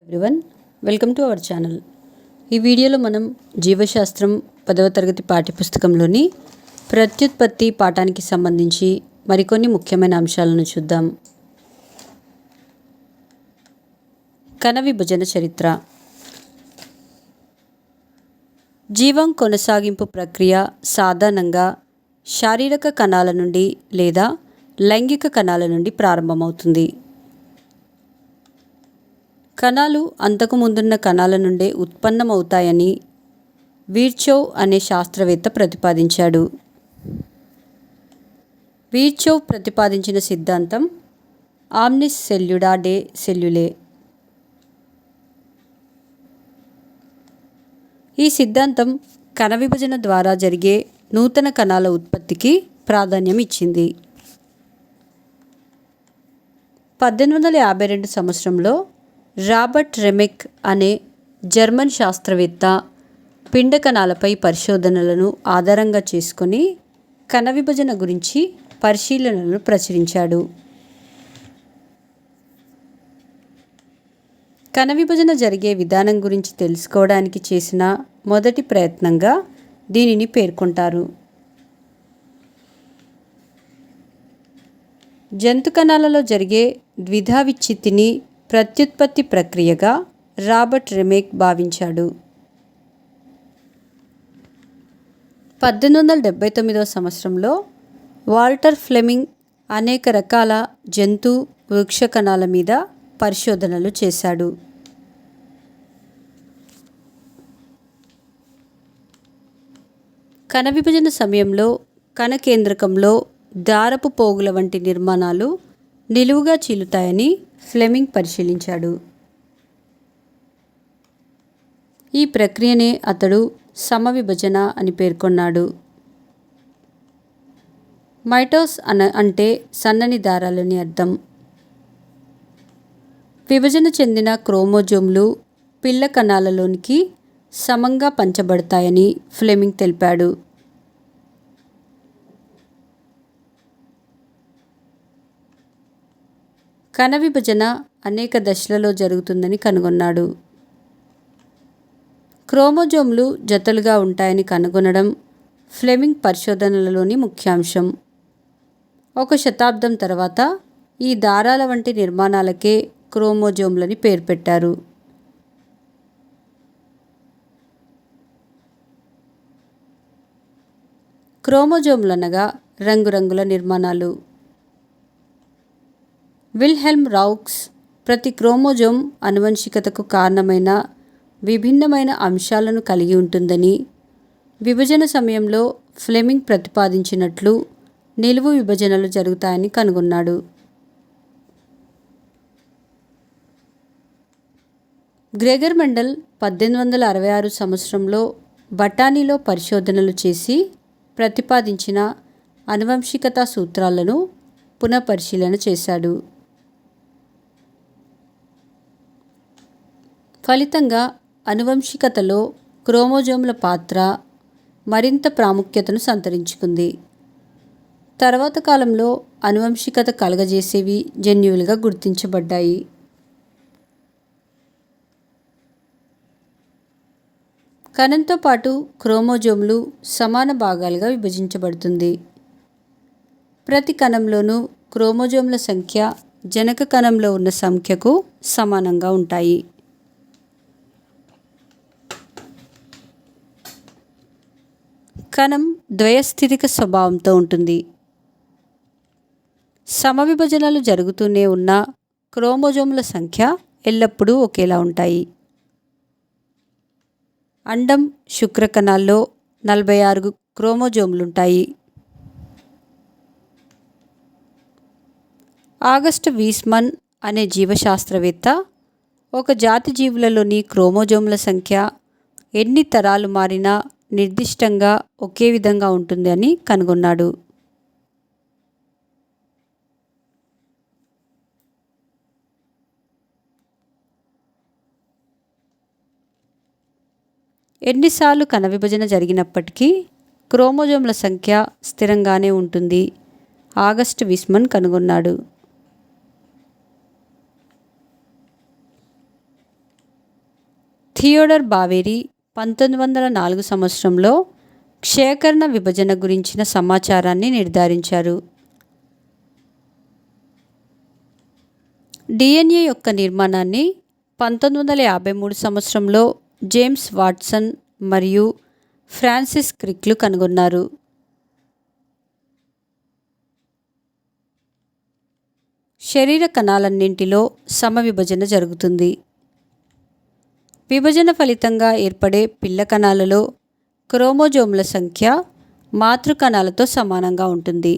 Everyone, welcome to our channel. ఈ వీడియోలో మనం జీవశాస్త్రం 10వ తరగతి పాఠ్యపుస్తకంలోని ప్రత్యుత్పత్తి పాఠానికి సంబంధించి మరికొన్ని ముఖ్యమైన అంశాలను చూద్దాం. కణ విభజన చరిత్ర. జీవం కొనసాగింపు ప్రక్రియ సాధారణంగా శారీరక కణాల నుండి లేదా లైంగిక కణాల నుండి ప్రారంభమవుతుంది. కణాలు అంతకు ముందున్న కణాల నుండే ఉత్పన్నమవుతాయని విర్చోవ్ అనే శాస్త్రవేత్త ప్రతిపాదించాడు. విర్చోవ్ ప్రతిపాదించిన సిద్ధాంతం ఆమ్నిస్ సెల్యుడా డే సెల్యులే. ఈ సిద్ధాంతం కణ విభజన ద్వారా జరిగే నూతన కణాల ఉత్పత్తికి ప్రాధాన్యం ఇచ్చింది. 1852 సంవత్సరంలో రాబర్ట్ రెమెక్ అనే జర్మన్ శాస్త్రవేత్త పిండ కణాలపై పరిశోధనలను ఆధారంగా చేసుకొని కణ విభజన గురించి పరిశీలనలను ప్రచురించాడు. కణ విభజన జరిగే విధానం గురించి తెలుసుకోవడానికి చేసిన మొదటి ప్రయత్నంగా దీనిని పేర్కొంటారు. జంతు కణాలలో జరిగే ద్విధా విచ్ఛిత్తిని ప్రత్యుత్పత్తి ప్రక్రియగా రాబర్ట్ రెమెక్ భావించాడు. 1879 సంవత్సరంలో వాల్టర్ ఫ్లెమింగ్ అనేక రకాల జంతు వృక్ష కణాల మీద పరిశోధనలు చేశాడు. కణ విభజన సమయంలో కణ కేంద్రకంలో దారపు పోగుల వంటి నిర్మాణాలు నిలువుగా చీలుతాయని ఫ్లెమింగ్ పరిశీలించాడు. ఈ ప్రక్రియనే అతడు సమవిభజన అని పేర్కొన్నాడు. మైటోస్ అంటే సన్నని దారాలని అర్థం. విభజన చెందిన క్రోమోజోమ్లు పిల్ల కణాలలోనికి సమంగా పంచబడతాయని ఫ్లెమింగ్ తెలిపాడు. కణ విభజన అనేక దశలలో జరుగుతుందని కనుగొన్నాడు. క్రోమోజోమ్లు జతలుగా ఉంటాయని కనుగొనడం ఫ్లెమింగ్ పరిశోధనలలోని ముఖ్యాంశం. 1 శతాబ్దం తర్వాత ఈ దారాల వంటి నిర్మాణాలకే క్రోమోజోమ్లని పేరు పెట్టారు. క్రోమోజోమ్లనగా రంగురంగుల నిర్మాణాలు. విల్హెల్మ్ రౌక్స్ ప్రతి క్రోమోజోమ్ ఆనువంశికతకు కారణమైన విభిన్నమైన అంశాలను కలిగి ఉంటుందని, విభజన సమయంలో ఫ్లెమింగ్ ప్రతిపాదించినట్లు నిలువు విభజనలు జరుగుతాయని కనుగొన్నాడు. గ్రెగర్ మెండల్ 1866 సంవత్సరంలో బఠానీలో పరిశోధనలు చేసి ప్రతిపాదించిన ఆనువంశికత సూత్రాలను పునఃపరిశీలన చేశాడు. ఫలితంగా ఆనువంశికతలో క్రోమోజోమ్ల పాత్ర మరింత ప్రాముఖ్యతను సంతరించుకుంది. తర్వాత కాలంలో ఆనువంశికత కలుగజేసేవి జన్యువులుగా గుర్తించబడ్డాయి. కణంతో పాటు క్రోమోజోమ్లు సమాన భాగాలుగా విభజించబడుతుంది. ప్రతి కణంలోనూ క్రోమోజోమ్ల సంఖ్య జనక కణంలో ఉన్న సంఖ్యకు సమానంగా ఉంటాయి. కణం ద్వయస్థితిక స్వభావంతో ఉంటుంది. సమవిభజనలు జరుగుతూనే ఉన్న క్రోమోజోమ్ల సంఖ్య ఎల్లప్పుడూ ఒకేలా ఉంటాయి. అండం శుక్రకణాల్లో 46 క్రోమోజోమ్లుంటాయి. ఆగస్ట్ వీస్మన్ అనే జీవశాస్త్రవేత్త ఒక జాతి జీవులలోని క్రోమోజోమ్ల సంఖ్య ఎన్ని తరాలు మారినా నిర్దిష్టంగా ఒకే విధంగా ఉంటుంది అని కనుగొన్నాడు. ఎన్నిసార్లు కణ విభజన జరిగినప్పటికీ క్రోమోజోమ్ల సంఖ్య స్థిరంగానే ఉంటుంది ఆగస్ట్ వీస్మన్ కనుగొన్నాడు. థియోడర్ బావేరి 1904 సంవత్సరంలో క్షయకరణ విభజన గురించిన సమాచారాన్ని నిర్ధారించారు. డిఎన్ఏ యొక్క నిర్మాణాన్ని 1953 సంవత్సరంలో జేమ్స్ వాట్సన్ మరియు ఫ్రాన్సిస్ క్రిక్లు కనుగొన్నారు. శరీర కణాలన్నింటిలో సమవిభజన జరుగుతుంది. విభజన ఫలితంగా ఏర్పడే పిల్ల కణాలలో క్రోమోజోమ్ల సంఖ్య మాతృ కణాలతో సమానంగా ఉంటుంది.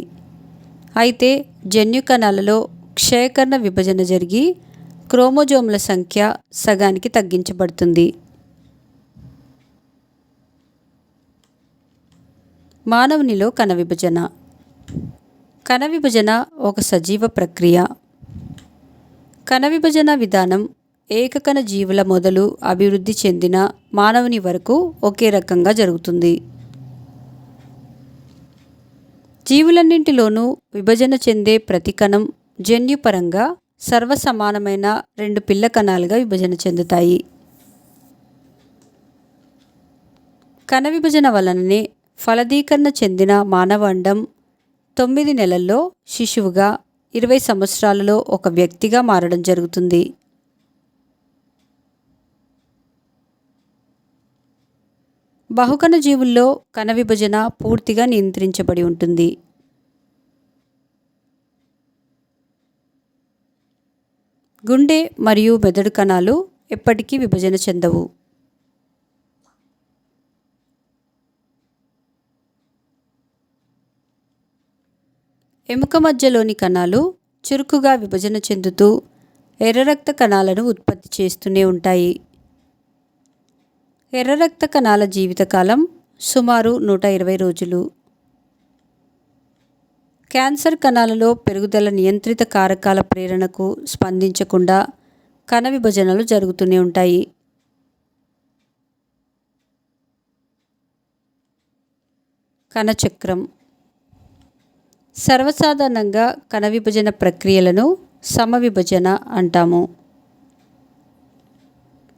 అయితే జన్యు కణాలలో క్షయకరణ విభజన జరిగి క్రోమోజోమ్ల సంఖ్య సగానికి తగ్గించబడుతుంది. మానవునిలో కణ విభజన. కణ విభజన ఒక సజీవ ప్రక్రియ. కణ విభజన విధానం ఏకకణ జీవుల మొదలు అభివృద్ధి చెందిన మానవుని వరకు ఒకే రకంగా జరుగుతుంది. జీవులన్నింటిలోనూ విభజన చెందే ప్రతి కణం జన్యుపరంగా సర్వసమానమైన 2 పిల్ల కణాలుగా విభజన చెందుతాయి. కణ విభజన వలననే ఫలదీకరణ చెందిన మానవ అండం 9 నెలల్లో శిశువుగా, 20 సంవత్సరాలలో ఒక వ్యక్తిగా మారడం జరుగుతుంది. బహుకణ జీవుల్లో కణ విభజన పూర్తిగా నియంత్రించబడి ఉంటుంది. గుండె మరియు మెదడు కణాలు ఎప్పటికీ విభజన చెందవు. ఎముక మధ్యలోని కణాలు చురుకుగా విభజన చెందుతూ ఎర్ర రక్త కణాలను ఉత్పత్తి చేస్తూనే ఉంటాయి. ఎర్ర రక్త కణాల జీవితకాలం సుమారు 120 రోజులు. క్యాన్సర్ కణాలలో పెరుగుదల నియంత్రిత కారకాల ప్రేరణకు స్పందించకుండా కణ విభజనలు జరుగుతూనే ఉంటాయి. కణచక్రం. సర్వసాధారణంగా కణ విభజన ప్రక్రియలను సమవిభజన అంటాము.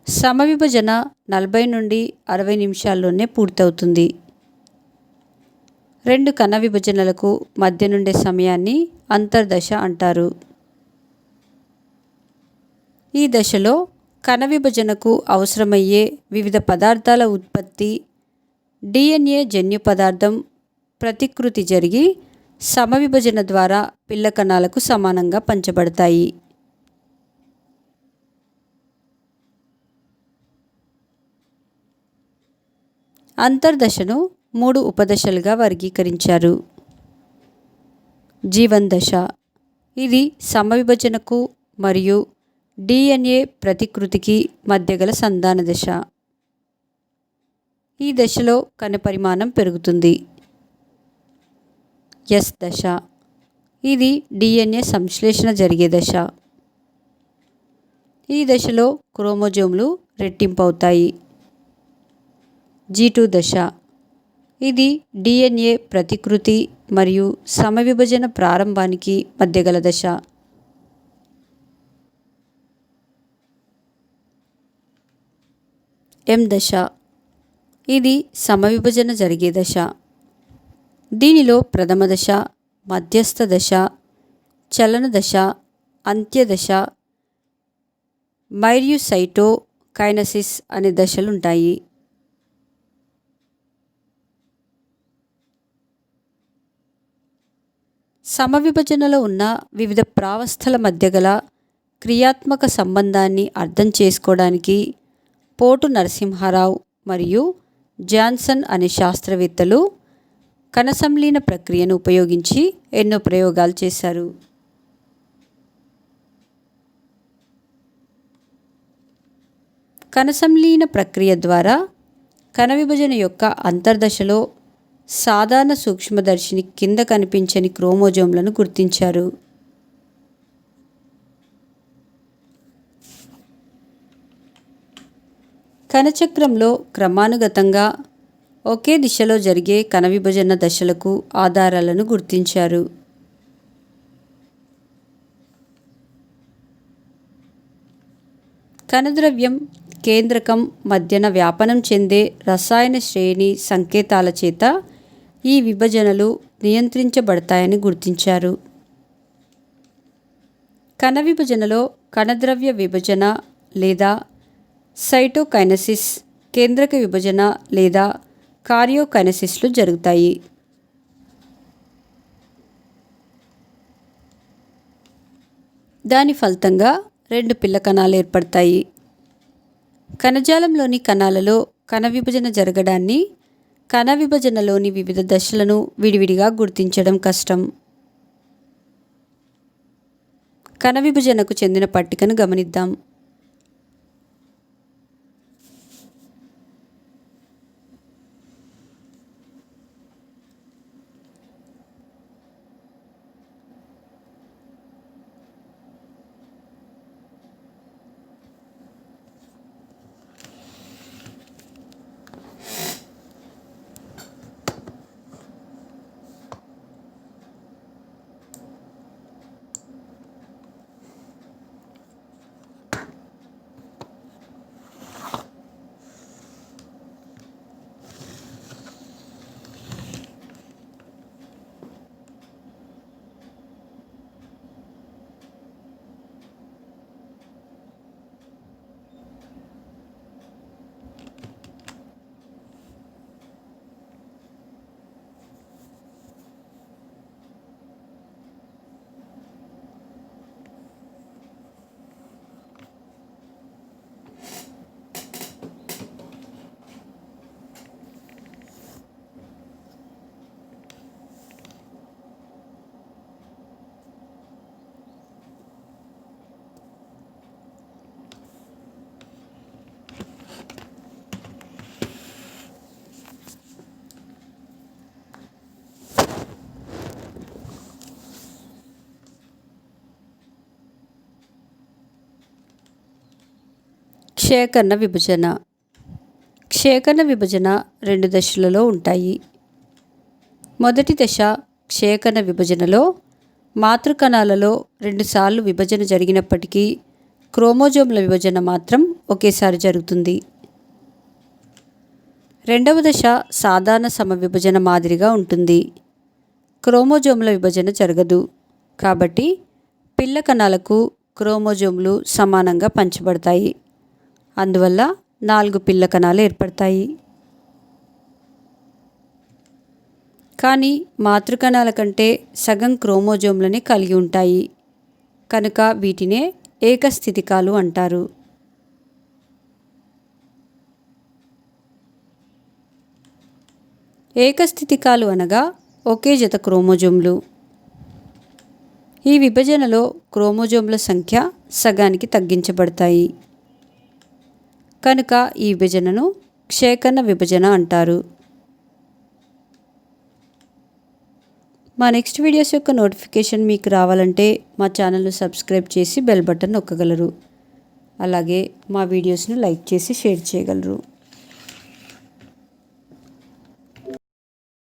సమవిభజన 40 నుండి 60 నిమిషాల్లోనే పూర్తవుతుంది. 2 కణ విభజనలకు మధ్య నుండే సమయాన్ని అంతర్దశ అంటారు. ఈ దశలో కణ విభజనకు అవసరమయ్యే వివిధ పదార్థాల ఉత్పత్తి, డిఎన్ఏ జన్యు పదార్థం ప్రతికృతి జరిగి సమవిభజన ద్వారా పిల్ల కణాలకు సమానంగా పంచబడతాయి. అంతర్దశను 3 ఉపదశలుగా వర్గీకరించారు. జీవన్ దశ. ఇది సమవిభజనకు మరియు డిఎన్ఏ ప్రతికృతికి మధ్య గల సంధాన దశ. ఈ దశలో కణ పరిమాణం పెరుగుతుంది. ఎస్ దశ. ఇది డిఎన్ఏ సంశ్లేషణ జరిగే దశ. ఈ దశలో క్రోమోజోమ్లు రెట్టింపవుతాయి. G2 దశ. ఇది డిఎన్ఏ ప్రతికృతి మరియు సమవిభజన ప్రారంభానికి మధ్య గల దశ. M దశ. ఇది సమవిభజన జరిగే దశ. దీనిలో ప్రథమ దశ, మధ్యస్థ దశ, చలన దశ, అంత్యదశ, మైర్యుసైటో కైనసిస్ అనే దశలుంటాయి. సమవిభజనలో ఉన్న వివిధ ప్రావస్థల మధ్య గల క్రియాత్మక సంబంధాన్ని అర్థం చేసుకోవడానికి పోటు నరసింహారావు మరియు జాన్సన్ అనే శాస్త్రవేత్తలు కణ సంలీన ప్రక్రియను ఉపయోగించి ఎన్నో ప్రయోగాలు చేశారు. కణ సంలీన ప్రక్రియ ద్వారా కణ విభజన యొక్క అంతర్దశలో సాధారణ సూక్ష్మదర్శిని కింద కనిపించని క్రోమోజోమ్లను గుర్తించారు. కణచక్రంలో క్రమానుగతంగా ఒకే దిశలో జరిగే కణ విభజన దశలకు ఆధారాలను గుర్తించారు. కణద్రవ్యం కేంద్రకం మధ్యన వ్యాపనం చెందే రసాయన శ్రేణి సంకేతాల చేత ఈ విభజనలు నియంత్రించబడతాయని గుర్తించారు. కణ విభజనలో కణద్రవ్య విభజన లేదా సైటోకైనసిస్, కేంద్రక విభజన లేదా కార్యోకైనసిస్లు జరుగుతాయి. దాని ఫలితంగా 2 పిల్ల కణాలు ఏర్పడతాయి. కణజాలంలోని కణాలలో కణ విభజన జరగడాన్ని, కణ విభజనలోని వివిధ దశలను విడివిడిగా గుర్తించడం కష్టం. కణ విభజనకు చెందిన పట్టికను గమనిద్దాం. క్షయకర్ణ విభజన. క్షయకర్ణ విభజన 2 దశలలో ఉంటాయి. మొదటి దశ క్షయకర్ణ విభజనలో మాతృకణాలలో 2 సార్లు విభజన జరిగినప్పటికీ క్రోమోజోమ్ల విభజన మాత్రం ఒకేసారి జరుగుతుంది. రెండవ దశ సాధారణ సమవిభజన మాదిరిగా ఉంటుంది. క్రోమోజోమ్ల విభజన జరగదు. కాబట్టి పిల్ల కణాలకు క్రోమోజోమ్లు సమానంగా పంచబడతాయి. అందువల్ల 4 పిల్ల కణాలు ఏర్పడతాయి. కానీ మాతృకణాల కంటే సగం క్రోమోజోమ్లని కలిగి ఉంటాయి కనుక వీటినే ఏకస్థితికాలు అంటారు. ఏకస్థితికాలు అనగా ఒకే జత క్రోమోజోమ్లు. ఈ విభజనలో క్రోమోజోమ్ల సంఖ్య సగానికి తగ్గించబడతాయి కనుక ఈ విభజనను క్షయకర్ణ విభజన అంటారు. మా నెక్స్ట్ వీడియోస్ యొక్క నోటిఫికేషన్ మీకు రావాలంటే మా ఛానల్ను సబ్స్క్రైబ్ చేసి బెల్ బటన్ నొక్కగలరు. అలాగే మా వీడియోస్ను లైక్ చేసి షేర్ చేయగలరు.